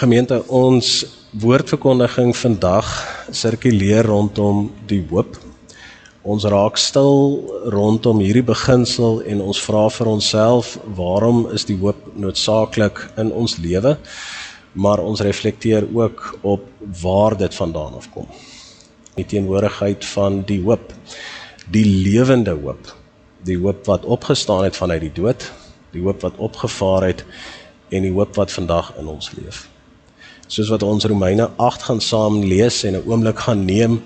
Gemeente, ons woordverkondiging vandag sirkuleer rondom die hoop. Ons raak stil rondom hierdie beginsel en ons vra vir onsself, waarom is die hoop noodsaaklik in ons lewe? Maar ons reflekteer ook op waar dit vandaan afkom. Die teenwoordigheid van die hoop, die lewende hoop, die hoop wat opgestaan het vanuit die dood, die hoop wat opgevaar het en die hoop wat vandag in ons leef. Soos wat ons Romeine 8 gaan saam lees en 'n oomblik gaan neem,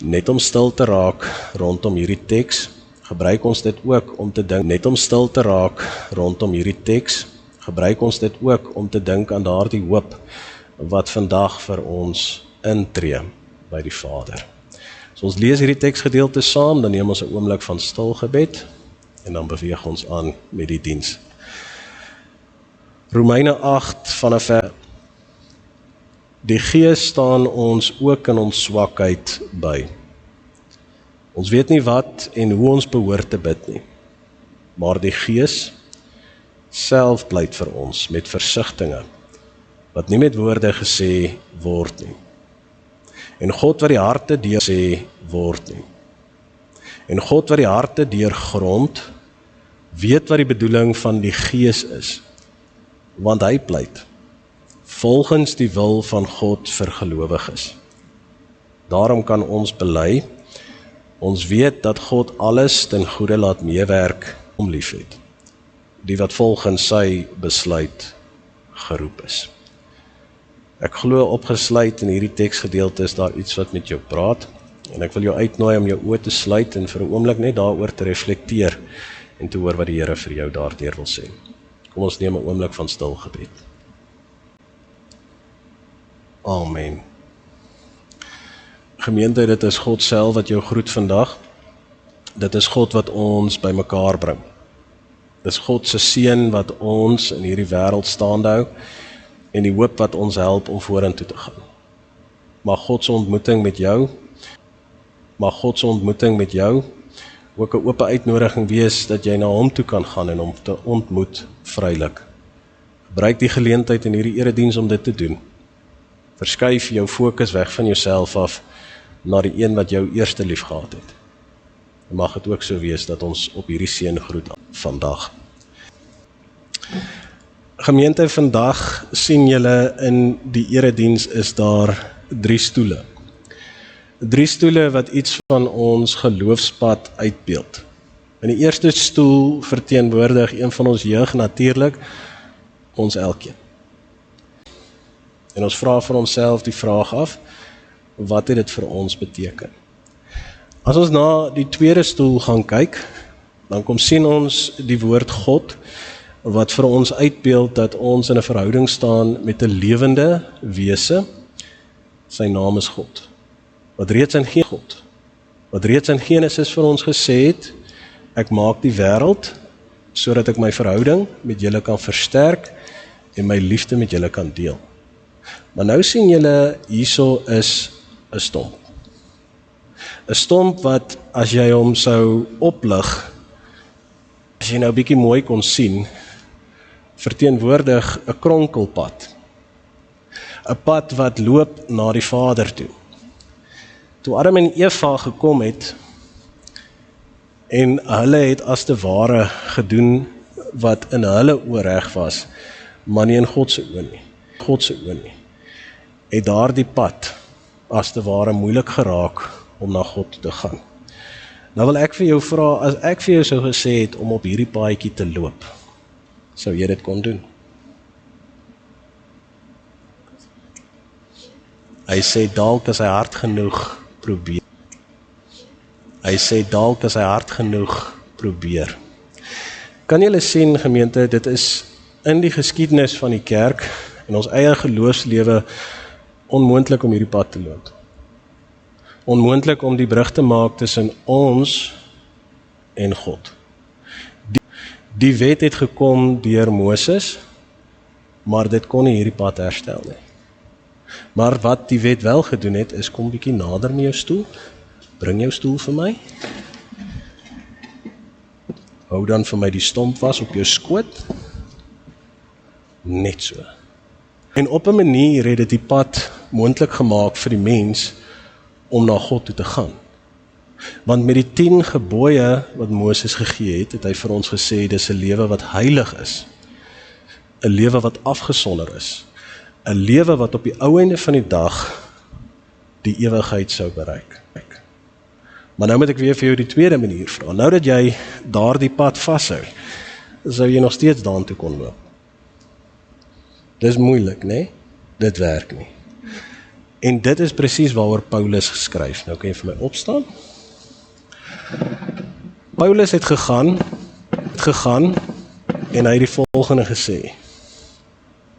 net om stil te raak rondom hierdie teks, gebruik ons dit ook om te dink, net om stil te raak rondom hierdie teks, gebruik ons dit ook om te dink aan daardie hoop wat vandag vir ons intree by die Vader. So ons lees hierdie teksgedeelte saam, dan neem ons 'n oomblik van stil gebed en dan beweeg ons aan met die diens. Romeine 8 vanaf vers. Die Gees staan ons ook in ons swakheid by. Ons weet nie wat en hoe ons behoort te bid nie, maar die Gees self pleit vir ons met versigtinge, wat nie met woorde gesê word nie. En God wat die harte deur sê word nie. En God wat die harte deurgrond, weet wat die bedoeling van die Gees is, want hy pleit volgens die wil van God vir gelowiges. Daarom kan ons bely, ons weet dat God alles ten goeie laat meewerk om liefhet, die wat volgens sy besluit geroep is. Ek glo opgesluit in hierdie teksgedeelte is daar iets wat met jou praat, en ek wil jou uitnooi om jou oë te sluit en vir 'n oomblik net daaroor te reflekteer en te hoor wat die Here vir jou daardeur wil sê. Kom ons neem 'n oomblik van stil gebed. Amen. Gemeente, dit is God self wat jou groet vandag. Dit is God wat ons by mekaar bring. Dit is God se seën wat ons in hierdie wêreld staande hou en die hoop wat ons help om vorentoe te gaan. Mag God se ontmoeting met jou ook 'n oop uitnodiging wees dat jy na hom toe kan gaan en hom te ontmoet vrylik. Gebruik die geleentheid in hierdie erediens om dit te doen. Verskuif jou fokus weg van jouself af na die een wat jou eerste lief gehad het. En mag dit ook so wees dat ons op hierdie seën groet vandag. Gemeente, vandag sien julle in die erediens is daar 3 stoele. 3 stoele wat iets van ons geloofspad uitbeeld. In die eerste stoel verteenwoordig een van ons jeug natuurlik ons elkeen. En ons vra vir onsself die vraag af, wat het dit vir ons beteken? As ons na die tweede stoel gaan kyk, dan kom sien ons die woord God, wat vir ons uitbeeld dat ons in 'n verhouding staan met 'n lewende wese, sy naam is God. Wat reeds in Genesis vir ons gesê het, ek maak die wêreld, sodat ek my verhouding met julle kan versterk, en my liefde met julle kan deel. Maar nou sien julle, hierso is 'n stomp. 'n Stomp wat, as jy hom sou oplig, as jy nou bietjie mooi kon sien, verteenwoordig 'n kronkelpad. 'n Pad wat loop na die Vader toe. Toe Adam en Eva gekom het, en hulle het as te ware gedoen wat in hulle oë reg was, maar nie in God se oë nie, het daardie pad as te ware moeilik geraak om na God te gaan. Nou wil ek vir jou vra, as ek vir jou sou gesê het om op hierdie paadjie te loop, sou jy dit kon doen? Hy sê dalk as hy hard genoeg probeer. Kan julle sien, gemeente, dit is in die geskiedenis van die kerk en ons eie geloofslewe onmoontlik om hierdie pad te loop. Onmoontlik om die brug te maak tussen ons en God. Die wet het gekom deur Moses, maar dit kon nie hierdie pad herstel nie. Maar wat die wet wel gedoen het, is kom bietjie nader met jou stoel, bring jou stoel vir my, hou dan vir my die stomp vas op jou skoot, net so. En op 'n manier het dit die pad moontlik gemaak vir die mens om na God toe te gaan. Want met die 10 gebooie wat Moses gegee het, het hy vir ons gesê, dis 'n lewe wat heilig is, 'n lewe wat afgesonder is, 'n lewe wat op die ou einde van die dag die ewigheid sou bereik. Maar nou moet ek weer vir jou die tweede manier vra. Nou dat jy daardie pad vashou, sou jy nog steeds daartoe kon loop. Dis moeilik, né? Dit werk nie. En dit is presies waaroor Paulus geskryf. Nou kan jy vir my opstaan. Paulus het gegaan en hy het die volgende gesê.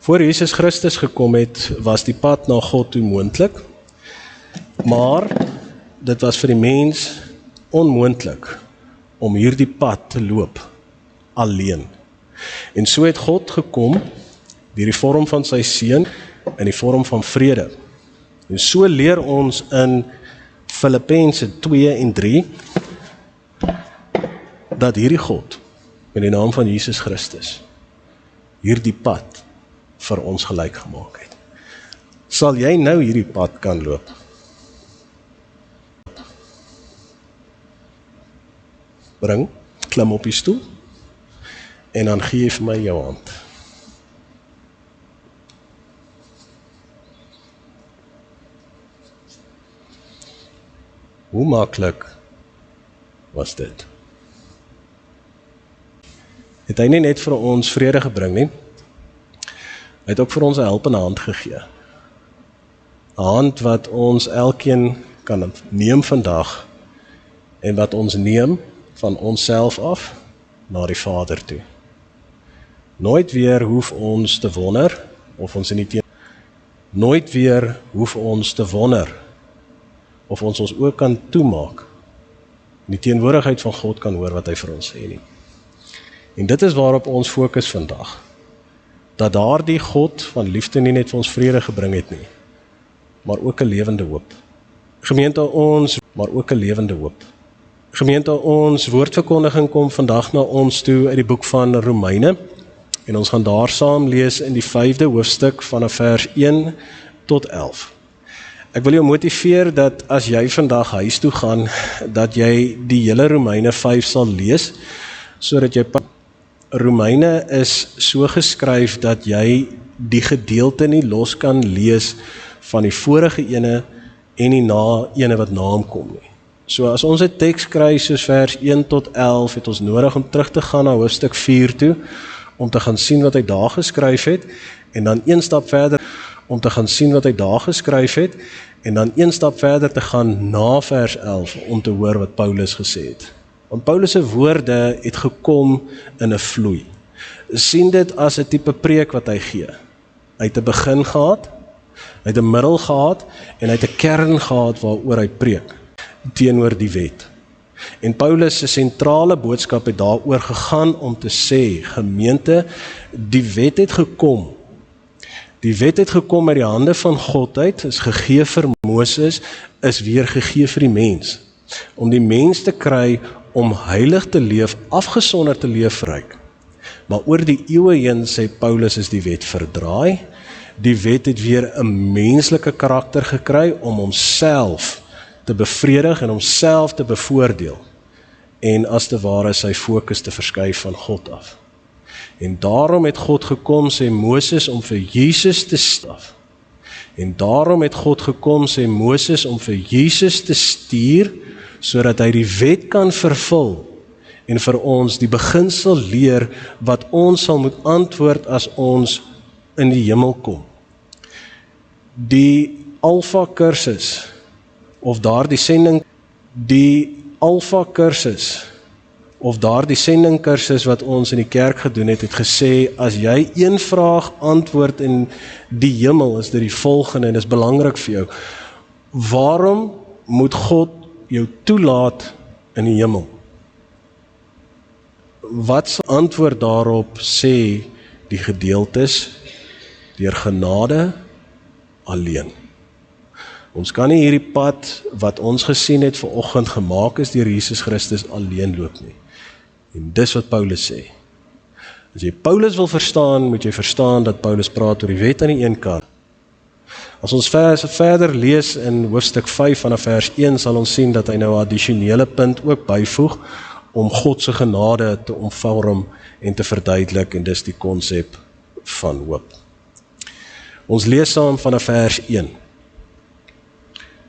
Voor Jesus Christus gekom het, was die pad na God toe moontlik, maar dit was vir die mens onmoontlik om hierdie pad te loop alleen. En so het God gekom deur die vorm van sy seun in die vorm van vrede. En so leer ons in Filippense 2 en 3 dat hierdie God in die naam van Jesus Christus hierdie pad vir ons gelyk gemaak het. Sal jy nou hierdie pad kan loop? Klim op die stoel en dan gee jy vir my jou hand. Hoe maklik was dit? Het hy nie net vir ons vrede gebring nie, hy het ook vir ons 'n helpende hand gegee. 'n Hand wat ons elkeen kan neem vandag en wat ons neem van onsself af na die Vader toe. Nooit weer hoef ons te wonder of ons nooit weer hoef ons te wonder of ons oë kan toemaak en die teenwoordigheid van God kan hoor wat hy vir ons sê nie. En dit is waarop ons fokus vandag. Dat daardie God van liefde nie net vir ons vrede gebring het nie, maar ook 'n lewende hoop. Gemeente, ons woordverkondiging kom vandag na ons toe uit die boek van Romeine en ons gaan daar saam lees in die 5de hoofstuk vanaf vers 1 tot 11. Ek wil jou motiveer dat as jy vandag huis toe gaan, dat jy die hele Romeine 5 sal lees, sodat jy Romeine is so geskryf dat jy die gedeelte nie los kan lees van die vorige ene en die ene wat na hom kom nie. So as ons 'n teks kry soos vers 1 tot 11, het ons nodig om terug te gaan na hoofstuk 4 toe, om te gaan sien wat hy daar geskryf het, en dan een stap verder om te gaan sien wat hy daar geskryf het, en dan een stap verder te gaan na vers 11, om te hoor wat Paulus gesê het. Want Paulus se woorde het gekom in 'n vloei. Sien dit as 'n tipe preek wat hy gee. Hy het 'n begin gehad, hy het 'n middel gehad, en hy het 'n kern gehad waaroor hy preek, teenoor die wet. En Paulus se sentrale boodskap het daaroor gegaan om te sê, gemeente, die wet het gekom. Die wet het gekom uit die hande van God uit, is gegee vir Moses, is weer gegee vir die mens. Om die mens te kry om heilig te leef, afgesonder te leef ryk. Maar oor die eeue heen, sê Paulus, is die wet verdraai. Die wet het weer 'n menslike karakter gekry om homself te bevredig en homself te bevoordeel. En as te ware sy fokus te verskuif van God af. En daarom het God gekom, sê Moses, om vir Jesus te staf. En daarom het God gekom, sê Moses, om vir Jesus te stuur, sodat hy die wet kan vervul en vir ons die beginsel leer wat ons sal moet antwoord as ons in die hemel kom. Die Alpha kursus of daardie sending kursus wat ons in die kerk gedoen het gesê, as jy een vraag antwoord in die hemel, is dit die volgende, en is belangrik vir jou. Waarom moet God jou toelaat in die hemel? Wat se antwoord daarop sê die gedeeltes deur genade alleen? Ons kan nie hierdie pad wat ons gesien het vanoggend gemaak is deur Jesus Christus alleen loop nie. En dis wat Paulus sê. As jy Paulus wil verstaan, moet jy verstaan dat Paulus praat oor die wet aan die een kant. As ons verder lees in hoofstuk 5 vanaf vers 1, sal ons sien dat hy nou 'n addisionele punt ook byvoeg, om God se genade te omvorm en te verduidelik, en dis die konsep van hoop. Ons lees saam vanaf vers 1.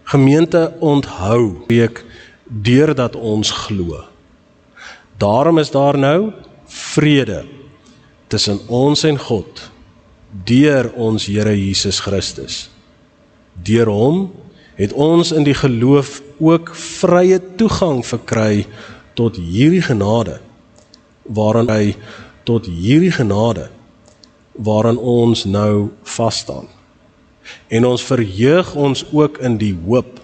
Gemeente, onthou, preek deurdat ons glo. Daarom is daar nou vrede tussen ons en God, deur ons Here Jesus Christus. Deur hom het ons in die geloof ook vrye toegang verkry tot hierdie genade, waarin ons nou vasstaan. En ons verheug ons ook in die hoop,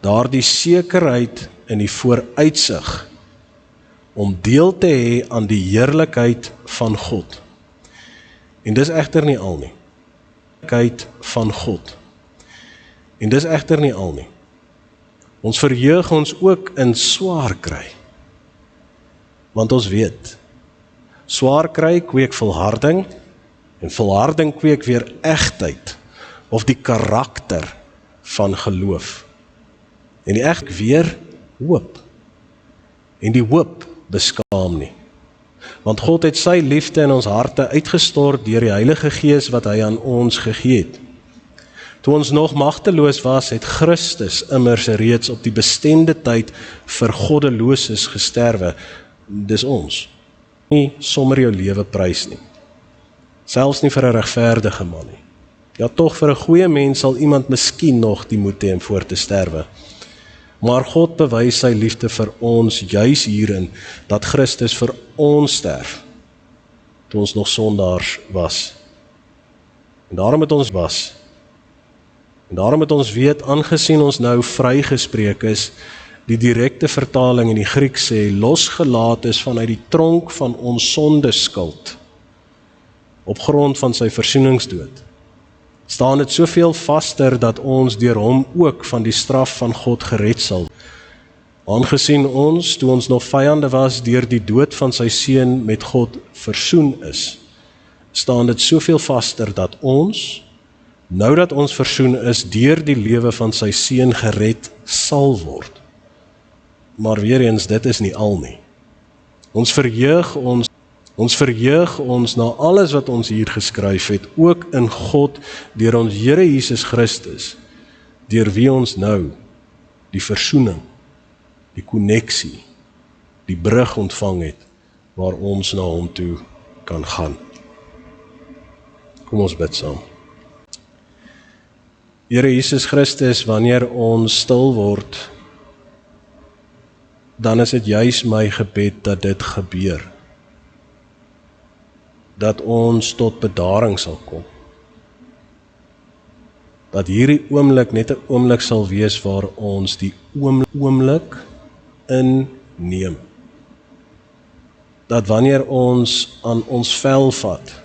daardie sekerheid in die vooruitsig, om deel te hê aan die heerlikheid van God. En dis egter nie al nie. Heerlikheid van God. En dis egter nie al nie. Ons verheug ons ook in swaar kry. Want ons weet, swaar kry kweek volharding, en volharding kweek weer egtheid, of die karakter van geloof. En die egtheid weer hoop. En die hoop beskaam nie. Want God het sy liefde in ons harte uitgestort deur die Heilige Gees wat hy aan ons gegee het. Toe ons nog magteloos was, het Christus immers reeds op die bestemde tyd vir goddeloses gesterwe. Dis ons. Nie sommer jou lewe prys nie. Selfs nie vir 'n regverdige man nie. Ja, tog vir 'n goeie mens sal iemand miskien nog die moed hê om voor te sterwe. Maar God bewys sy liefde vir ons juis hierin, dat Christus vir ons sterf, toe ons nog sondaars was. En daarom het ons weet, aangesien ons nou vrygespreek is, die direkte vertaling in die Griek sê, losgelaat is vanuit die tronk van ons sondeskuld, op grond van sy versoeningsdood, staan dit soveel vaster dat ons deur hom ook van die straf van God gered sal. Aangesien ons, toe ons nog vyande was, deur die dood van sy seun met God versoen is, staan dit soveel vaster dat ons, nou dat ons versoen is, deur die lewe van sy seun gered sal word. Maar weer eens, dit is nie al nie. Ons verheug ons na alles wat ons hier geskryf het, ook in God, deur ons Here Jesus Christus, deur wie ons nou die versoening, die konneksie, die brug ontvang het, waar ons na hom toe kan gaan. Kom ons bid saam. Here Jesus Christus, wanneer ons stil word, dan is dit juis my gebed dat dit gebeur. Dat ons tot bedaring sal kom. Dat hierdie oomblik net 'n oomblik sal wees waar ons die oomblik inneem. Dat wanneer ons aan ons vel vat,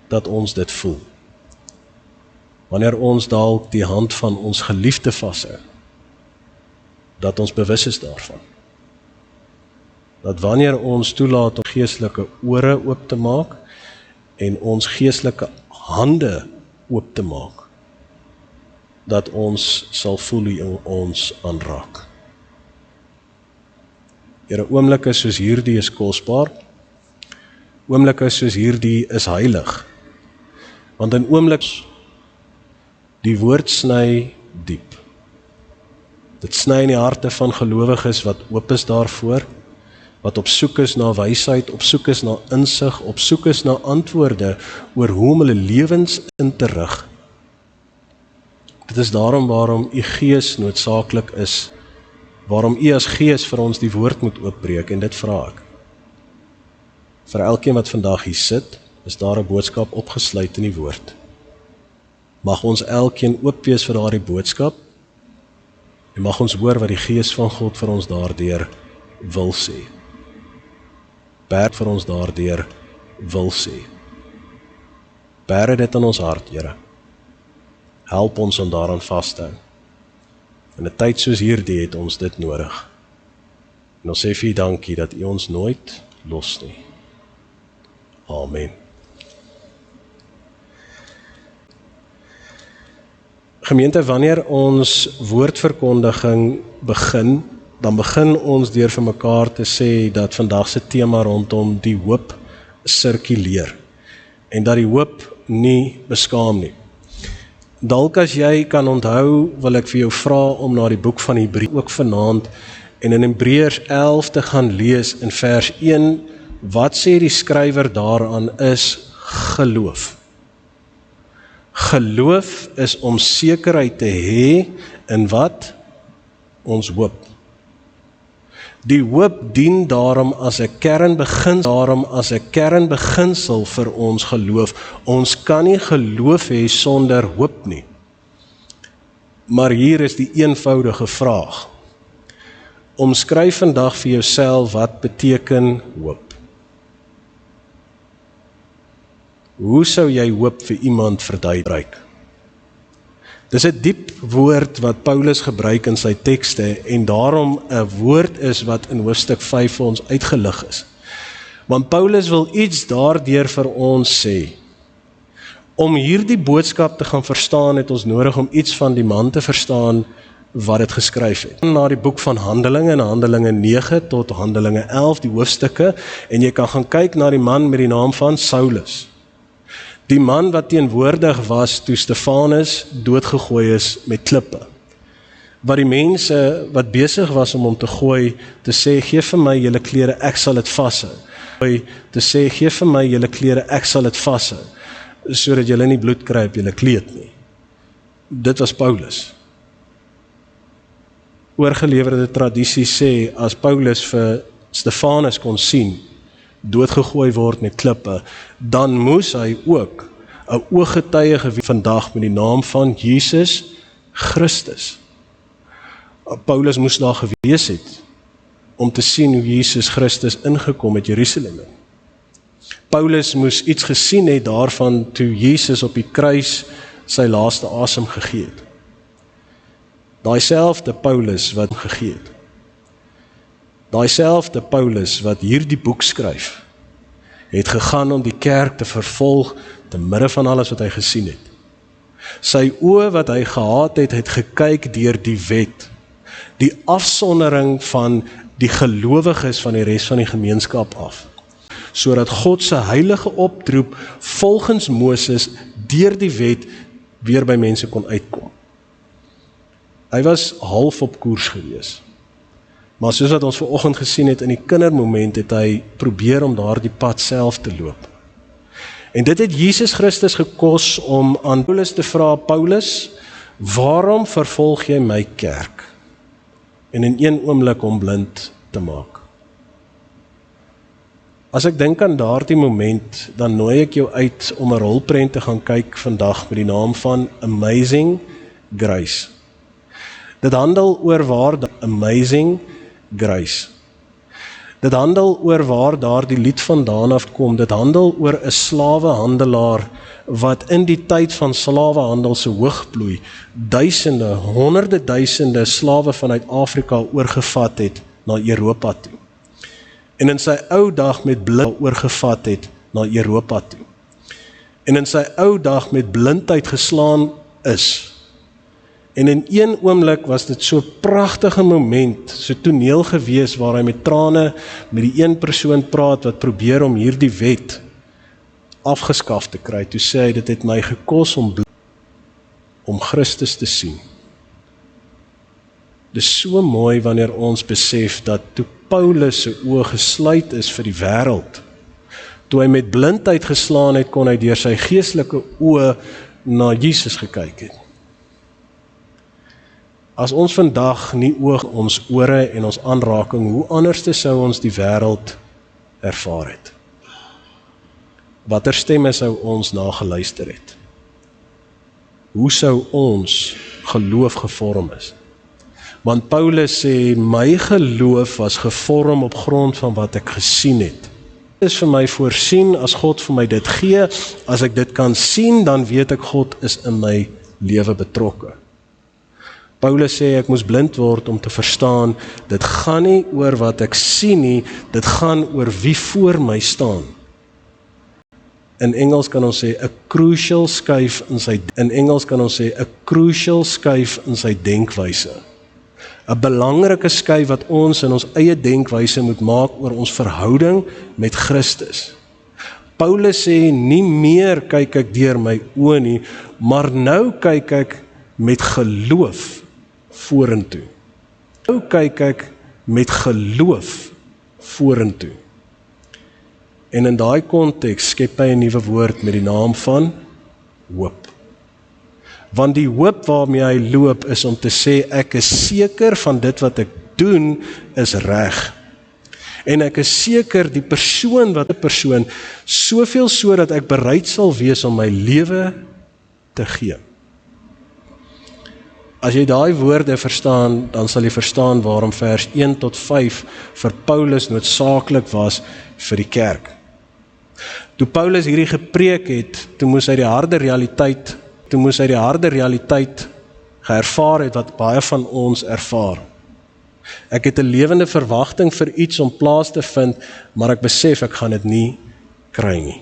dat ons dit voel. Wanneer ons dalk die hand van ons geliefde vashou, dat ons bewus is daarvan. Dat wanneer ons toelaat om geestelike ore oop te maak en ons geestelike hande oop te maak, dat ons sal voel hoe ons aanraak. Here, oomblikke soos hierdie is kosbaar. Oomblikke soos hierdie is heilig. Want in oomblikke, die woord sny diep. Dit sny in die harte van gelowiges wat oop is daarvoor, wat op soek is na wysheid, op soek is na insig, op soek is na antwoorde oor hoe om hulle lewens in te rig. Dit is daarom waarom u Gees noodsaaklik is, waarom u as Gees vir ons die woord moet oopbreek, en dit vra ek. Vir elkeen wat vandag hier sit, is daar 'n boodskap opgesluit in die woord. Mag ons elkeen oop wees vir daardie boodskap, en mag ons hoor wat die Gees van God vir ons daardeur wil sê. Bær vir ons daardeur wil sê. Bær dit in ons hart, Here. Help ons om daaraan vas te hou. In 'n tyd soos hierdie het ons dit nodig. En ons sê vir u dankie dat u ons nooit los nie. Amen. Gemeente, wanneer ons woordverkondiging begin, dan begin ons deur vir mekaar te sê dat vandag se tema rondom die hoop sirkuleer en dat die hoop nie beskaam nie. Dalk as jy kan onthou, wil ek vir jou vra om na die boek van Hebreë ook vanaand en in Hebreërs 11 te gaan lees in vers 1, wat sê die skrywer daaraan is geloof. Geloof is om sekerheid te hê in wat? Ons hoop. Die hoop dien daarom as 'n kernbeginsel vir ons geloof. Ons kan nie geloof hê sonder hoop nie. Maar hier is die eenvoudige vraag. Omskryf vandag vir jouself wat beteken hoop. Hoe sou jy hoop vir iemand verduidelik? Dis 'n diep woord wat Paulus gebruik in sy tekste en daarom 'n woord is wat in hoofstuk 5 vir ons uitgelig is. Want Paulus wil iets daardeur vir ons sê. Om hierdie boodskap te gaan verstaan het ons nodig om iets van die man te verstaan wat dit geskryf het. Na die boek van Handelinge, in Handelinge 9 tot Handelinge 11, die hoofstukke, en jy kan gaan kyk na die man met die naam van Saulus. Die man wat teenwoordig was toe Stefanus doodgegooi is met klippe. Wat die mense wat besig was om hom te gooi, te sê, gee vir my julle klere, ek sal dit vashou. Te sê, gee vir my julle klere, ek sal dit vashou, sodat julle nie bloed kry op julle kleed nie. Dit was Paulus. Oorgelewerde tradisie sê, as Paulus vir Stefanus kon sien, doodgegooi word met klippe, dan moes hy ook 'n ooggetuie gewees vandag met die naam van Jesus Christus. Paulus moes daar gewees het om te sien hoe Jesus Christus ingekom het Jerusalem. Paulus moes iets gesien het daarvan toe Jesus op die kruis sy laaste asem gegee het. Daai selfde Paulus wat gegee het. Daai selfde Paulus wat hierdie boek skryf, het gegaan om die kerk te vervolg te midde van alles wat hy gesien het. Sy oë wat hy gehad het, het gekyk deur die wet, die afsondering van die gelowiges van die res van die gemeenskap af, sodat God se heilige oproep volgens Moses deur die wet weer by mense kon uitkom. Hy was half op koers gewees. Maar soos wat ons vanoggend gesien het in die kindermoment, het hy probeer om daardie pad self te loop. En dit het Jesus Christus gekos om aan Paulus te vra, Paulus, waarom vervolg jy my kerk? En in een oomblik hom blind te maak. As ek dink aan daardie moment, dan nooi ek jou uit om 'n rolprent te gaan kyk vandag met die naam van Amazing Grace. Dit handel oor waar Amazing Grace. Dit handel oor waar daardie lied vandaan afkom. Dit handel oor 'n slawehandelaar wat in die tyd van slawehandel se hoogbloei duisende, honderde duisende slawe vanuit Afrika oorgevat het na Europa toe. En in sy ou dag met blind oorgevat het na Europa toe. En in sy ou dag met blindheid geslaan is. En in een oomblik was dit so 'n pragtige moment, so toneel gewees waar hy met trane met die een persoon praat wat probeer om hierdie wet afgeskaf te kry. Toe sê hy, dit het my gekos om Christus te sien. Dit is so mooi wanneer ons besef dat toe Paulus se oë gesluit is vir die wêreld, toe hy met blindheid geslaan het, kon hy deur sy geestelike oë na Jesus gekyk het. As ons vandag nie oog ons ore en ons aanraking, hoe anders sou ons die wêreld ervaar het? Watter stemme sou ons nageluister het? Hoe sou ons geloof gevorm is? Want Paulus sê, my geloof was gevorm op grond van wat ek gesien het. Dit is vir my voorsien, as God vir my dit gee, as ek dit kan sien, dan weet ek God is in my lewe betrokke. Paulus sê ek moes blind word om te verstaan, dit gaan nie oor wat ek sien nie, dit gaan oor wie voor my staan. In Engels kan ons sê 'n crucial skuif in sy denkwyse. 'n Belangrike skuif wat ons in ons eie denkwyse moet maak oor ons verhouding met Christus. Paulus sê, nie meer kyk ek deur my oë nie, maar nou kyk ek met geloof vorentoe. Nou kyk ek met geloof vorentoe. En in daai konteks skep hy 'n nuwe woord met die naam van hoop. Want die hoop waarmee hy loop is om te sê, ek is seker van dit wat ek doen is reg. En ek is seker die persoon soveel so dat ek bereid sal wees om my lewe te gee. As jy daai woorde verstaan, dan sal jy verstaan waarom vers 1 tot 5 vir Paulus noodsaaklik was vir die kerk. Toe Paulus hierdie gepreek het, toe moes hy die harde realiteit geervaar het wat baie van ons ervaar. Ek het 'n lewende verwagting vir iets om plaas te vind, maar ek besef ek gaan dit nie kry nie.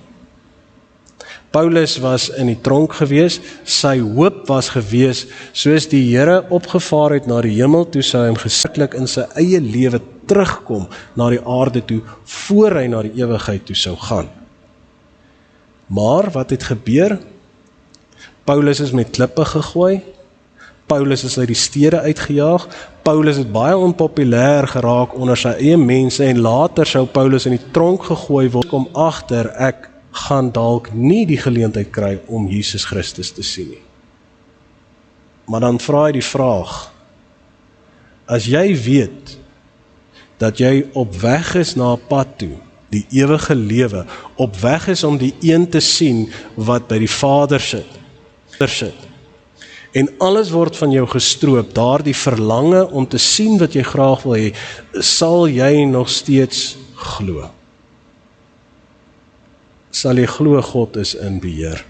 Paulus was in die tronk gewees, sy hoop was gewees, soos die Here opgevaar het na die hemel toe, sou hy hom gesiklik in sy eie lewe terugkom na die aarde toe, voor hy na die ewigheid toe sou gaan. Maar wat het gebeur? Paulus is met klippe gegooi, Paulus is uit die stede uitgejaag, Paulus het baie onpopulêr geraak onder sy eie mense, en later sou Paulus in die tronk gegooi word, kom agter, ek gaan dalk nie die geleentheid kry om Jesus Christus te sien nie. Maar dan vra hy die vraag, as jy weet, dat jy op weg is na 'n pad toe, die ewige lewe, op weg is om die een te sien wat by die Vader sit, en alles word van jou gestroop, daardie verlange om te sien wat jy graag wil hê, sal jy nog steeds glo? Sal jy glo God is in beheer?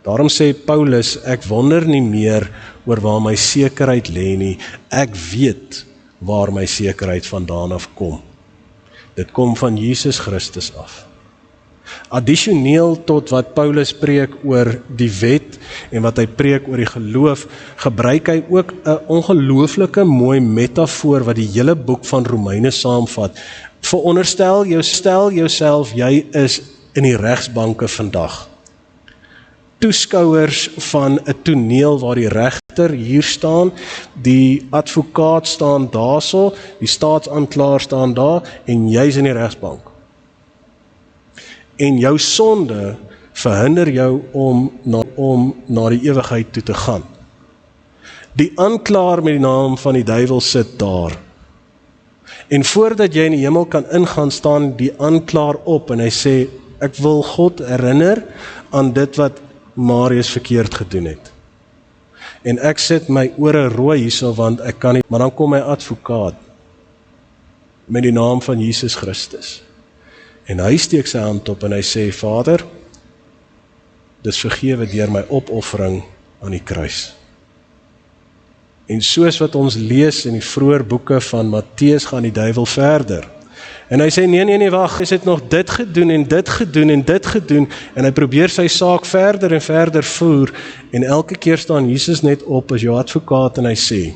Daarom sê Paulus, ek wonder nie meer oor waar my sekerheid lê nie, ek weet waar my sekerheid vandaan af kom. Dit kom van Jesus Christus af. Addisioneel tot wat Paulus preek oor die wet en wat hy preek oor die geloof, gebruik hy ook 'n ongelooflike mooi metafoor wat die hele boek van Romeine saamvat. Veronderstel jouself, jy is in die regsbanke vandag. Toeskouers van 'n toneel waar die regter hier staan, die advokaat staan daarso, die staatsanklaer staan daar, en jy's in die regsbank. En jou sonde verhinder jou om na die ewigheid toe te gaan. Die aanklaer met die naam van die duiwel sit daar. En voordat jy in die hemel kan ingaan, staan die aanklaer op en hy sê, ek wil God herinner aan dit wat Marius verkeerd gedoen het. En ek sit my ore rooi hierso, want ek kan nie, maar dan kom my advokaat met die naam van Jesus Christus. En hy steek sy hand op en hy sê, Vader, dis vergewe deur my opoffering aan die kruis. En soos wat ons lees in die vroeë boeke van Matteus, gaan die duiwel verder. En hy sê, nee, wag, hy het nog dit gedoen en dit gedoen en dit gedoen, en hy probeer sy saak verder en verder voer, en elke keer staan Jesus net op as jou advokaat en hy sê,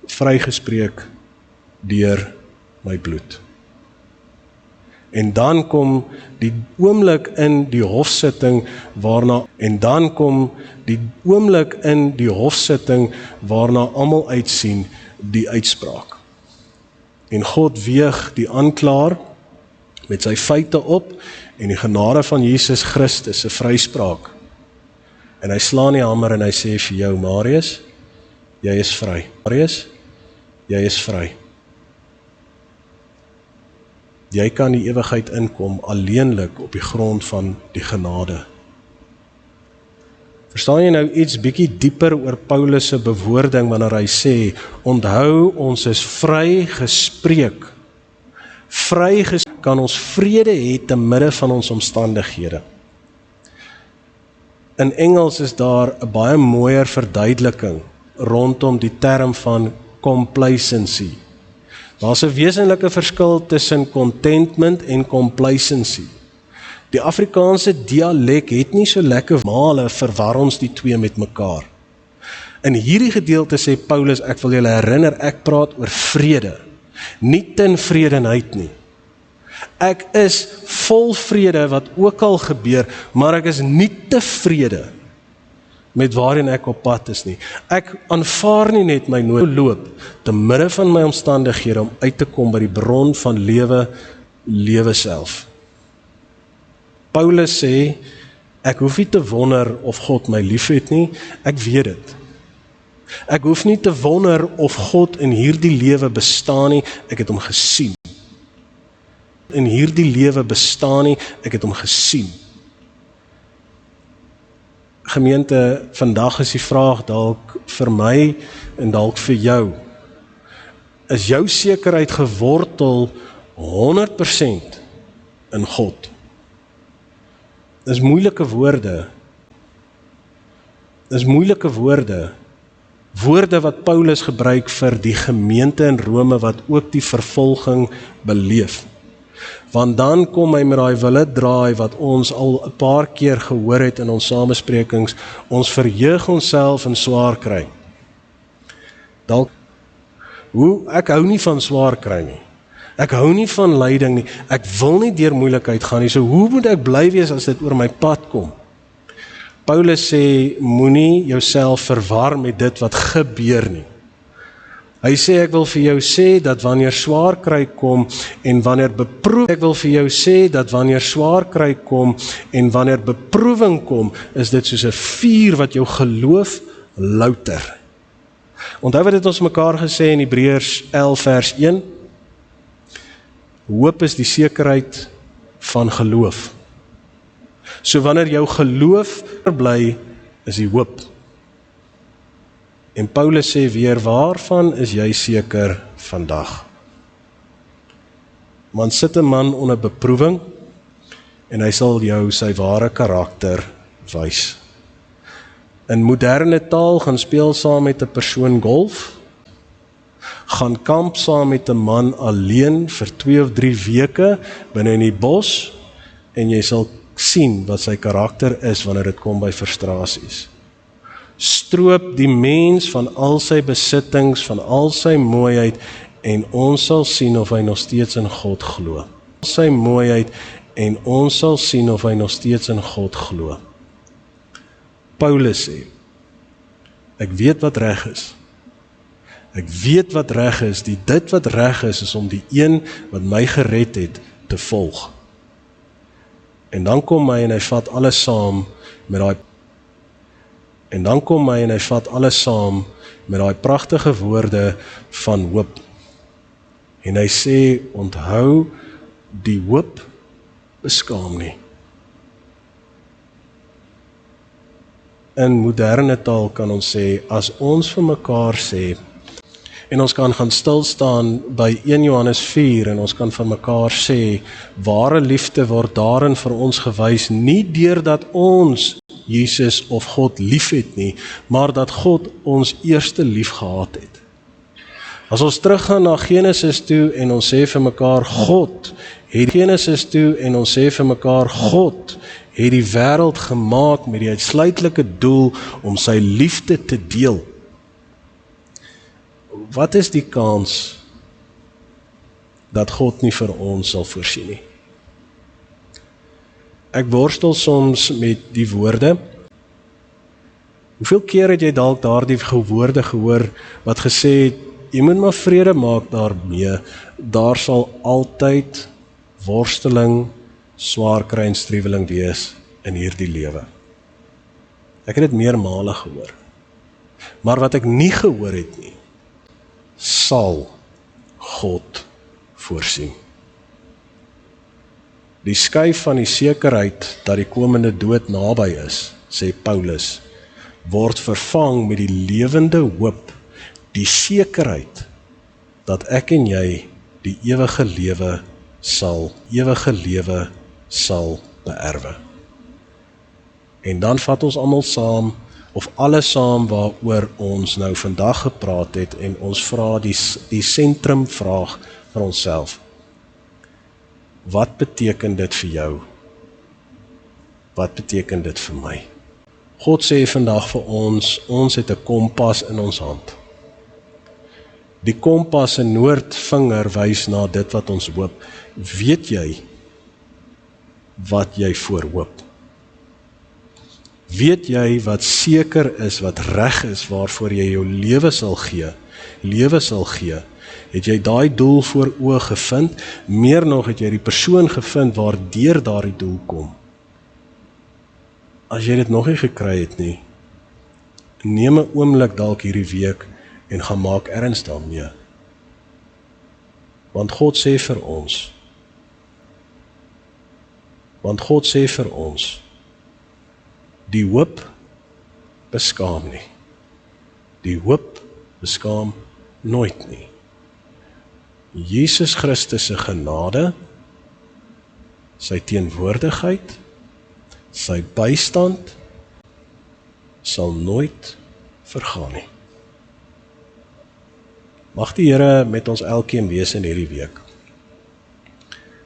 vrygespreek deur my bloed. En dan kom die oomblik in die hofsitting waarna almal uitsien die uitspraak. En God weeg die aanklaer met sy feite op en die genade van Jesus Christus se vryspraak. En hy slaan die hamer en hy sê vir jou, Marius, jy is vry. Marius, jy is vry. Jy kan die ewigheid inkom alleenlik op die grond van die genade. Verstaan jy nou iets bietjie dieper oor Paulus se bewoording wanneer hy sê, onthou ons is vrygespreek. Kan ons vrede hê te midde van ons omstandighede. In Engels is daar 'n baie mooier verduideliking rondom die term van complacency. Daar's 'n wesenlike verskil tussen contentment en complacency. Die Afrikaanse dialek het nie so lekker male verwar ons die twee met mekaar. In hierdie gedeelte sê Paulus, ek wil julle herinner, ek praat oor vrede, nie tevredenheid nie. Ek is vol vrede wat ook al gebeur, maar ek is nie tevrede met waarin ek op pad is nie. Ek aanvaar nie net my noodloop te midde van my omstandighede om uit te kom by die bron van lewe self. Paulus sê, ek hoef nie te wonder of God my liefhet nie, ek weet dit. Ek hoef nie te wonder of God in hierdie lewe bestaan nie, ek het hom gesien. In hierdie lewe bestaan nie, ek het hom gesien. Gemeente, vandag is die vraag dalk vir my en dalk vir jou. Is jou sekerheid gewortel 100% in God? Dis moeilike woorde. Dis moeilike woorde. Woorde wat Paulus gebruik vir die gemeente in Rome wat ook die vervolging beleef. Want dan kom hy met daai wille draai wat ons al 'n paar keer gehoor het in ons samesprekings, ons verheug onsself in swaar kry. Dalk, ek hou nie van swaar kry nie. Ek hou nie van lyding nie. Ek wil nie deur moeilikheid gaan nie. So hoe moet ek bly wees as dit oor my pad kom? Paulus sê, moenie jouself verwar met dit wat gebeur nie. Hy sê, ek wil vir jou sê dat wanneer swaar kry kom en wanneer beproewing kom, is dit soos 'n vuur wat jou geloof louter. Onthou wat het ons mekaar gesê in Hebreërs 11 vers 1? Hoop is die sekerheid van geloof. So wanneer jou geloof bly, is die hoop. En Paulus sê weer, waarvan is jy seker vandag? Man sit 'n man onder beproewing en hy sal jou sy ware karakter wys. In moderne taal gaan speel saam met 'n persoon golf, gaan kamp saam met 'n man alleen vir 2 of 3 weke binne in die bos en jy sal sien wat sy karakter is wanneer dit kom by frustrasies. Stroop die mens van al sy besittings, van al sy mooiheid en ons sal sien of hy nog steeds in God glo. Sy mooiheid en ons sal sien of hy nog steeds in God glo. Paulus sê, ek weet wat reg is. Ek weet wat reg is, dit wat reg is om die een wat my gered het te volg. En dan kom hy en hy vat alles saam met daai pragtige woorde van hoop. En hy sê, onthou, die hoop beskaam nie. In moderne taal kan ons sê, as ons vir mekaar sê, en ons kan gaan stilstaan by 1 Johannes 4 en ons kan vir mekaar sê, ware liefde word daarin vir ons gewys, nie deurdat ons Jesus of God lief het nie, maar dat God ons eerste lief gehad het. As ons teruggaan na Genesis toe en ons sê vir mekaar, God het die wêreld gemaak met die uitsluitlike doel om sy liefde te deel. Wat is die kans dat God nie vir ons sal voorsien nie? Ek worstel soms met die woorde. Hoeveel keer het jy dalk daardie woorde gehoor wat gesê het, jy moet maar vrede maak daarmee, daar sal altyd worsteling, swaar kry en struweling wees in hierdie lewe. Ek het dit meermale gehoor. Maar wat ek nie gehoor het nie, sal God voorsien. Die skuif van die sekerheid dat die komende dood naby is, sê Paulus, word vervang met die lewende hoop, die sekerheid dat ek en jy die ewige lewe sal beerwe. En dan vat ons almal saam, of alles saam waaroor ons nou vandag gepraat het, en ons vra die sentrumvraag vir onsself. Wat beteken dit vir jou Wat beteken dit vir my? God sê vandag vir ons het 'n kompas in ons hand. Die kompas se noordvinger wys na dit wat ons hoop. Weet jy wat jy voorhoop? Weet jy wat seker is, wat reg is, waarvoor jy jou lewe sal gee? Het jy daai doel voor oë gevind? Meer nog, het jy die persoon gevind waardeur daardie doel kom? As jy dit nog nie gekry het nie, neem 'n oomblik dalk hierdie week en gaan maak erns daarmee. Want God sê vir ons, die hoop beskaam nie. Die hoop beskaam nooit nie. Jesus Christus se genade, sy teenwoordigheid, sy bystand sal nooit vergaan nie. Mag die Here met ons elkeen wees in hierdie week.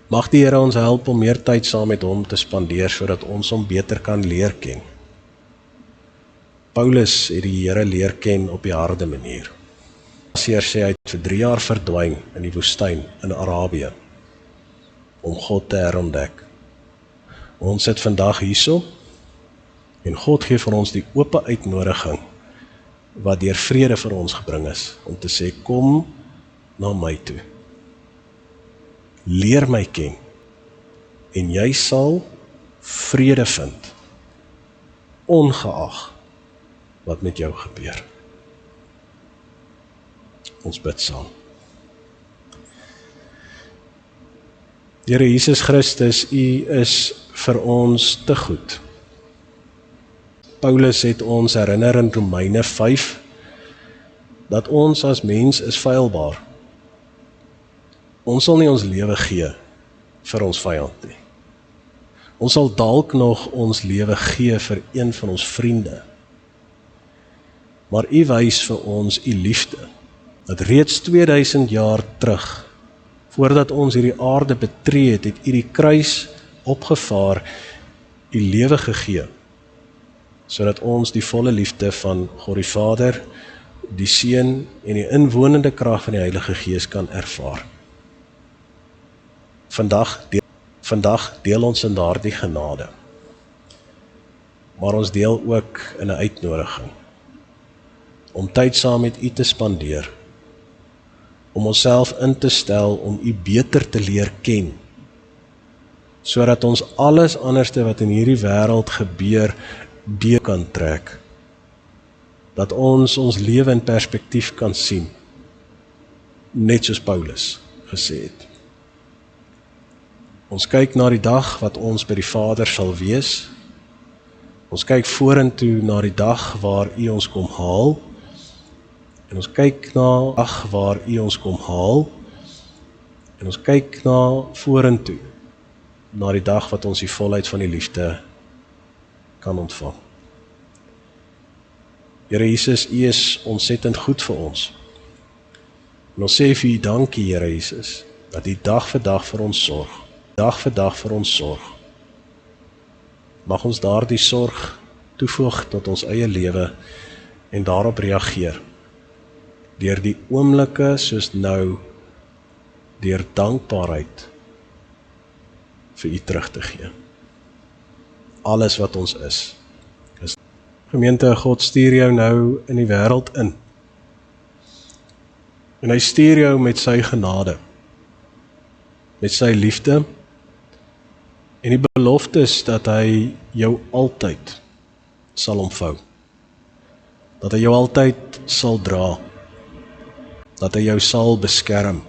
Mag die Here ons help om meer tyd saam met hom te spandeer, sodat ons hom beter kan leer ken. Paulus het die Here leer ken op die harde manier. Seer sê hy het vir 3 jaar verdwyn in die woestyn in Arabië, om God te herontdek. Ons sit vandag hierso, en God gee vir ons die ope uitnodiging, wat deur vrede vir ons gebring is, om te sê, kom na my toe. Leer my ken, en jy sal vrede vind, ongeag wat met jou gebeur. Ons bid saam. Here Jesus Christus, U is vir ons te goed. Paulus het ons herinner in Romeine 5, dat ons as mens is feilbaar. Ons sal nie ons lewe gee vir ons vyand nie. Ons sal dalk nog ons lewe gee vir een van ons vriende. Maar U wys vir ons U liefde, dat reeds 2000 jaar terug, voordat ons hierdie aarde betree het U die kruis opgevaar, U lewe gegee, sodat ons die volle liefde van God die Vader, die Seun en die inwonende krag van die Heilige Gees kan ervaar. Vandag deel ons in daardie genade, maar ons deel ook in 'n uitnodiging, om tyd saam met U te spandeer, om onsself in te stel om U beter te leer ken, sodat ons alles anderste wat in hierdie wêreld gebeur, deur kan trek, dat ons lewe in perspektief kan sien, net soos Paulus gesê het. Ons kyk na die dag wat ons by die Vader sal wees, ons kyk vorentoe na die dag waar U ons kom haal, en ons kyk na die dag waar U ons kom haal, en ons kyk na vorentoe, na die dag wat ons die volheid van die liefde kan ontvang. Here Jesus, U is ontsettend goed vir ons. En ons sê vir U dankie, Here Jesus, dat U dag vir dag vir ons sorg. Dag vir dag vir ons sorg. Mag ons daardie sorg toevoeg tot ons eie lewe en daarop reageer. Deur die oomblikke soos nou, deur dankbaarheid vir U terug te gee. Alles wat ons is. Gemeente, God stuur jou nou in die wêreld in. En hy stuur jou met sy genade, met sy liefde, en die belofte is dat hy jou altyd sal omvou. Dat hy jou altyd sal dra. Dat hy jou sal beskerm.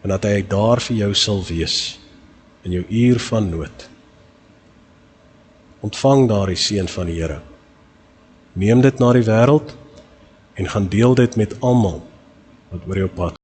En dat hy daar vir jou sal wees, in jou uur van nood. Ontvang daar die seën van die Here. Neem dit na die wêreld en gaan deel dit met almal wat oor jou pad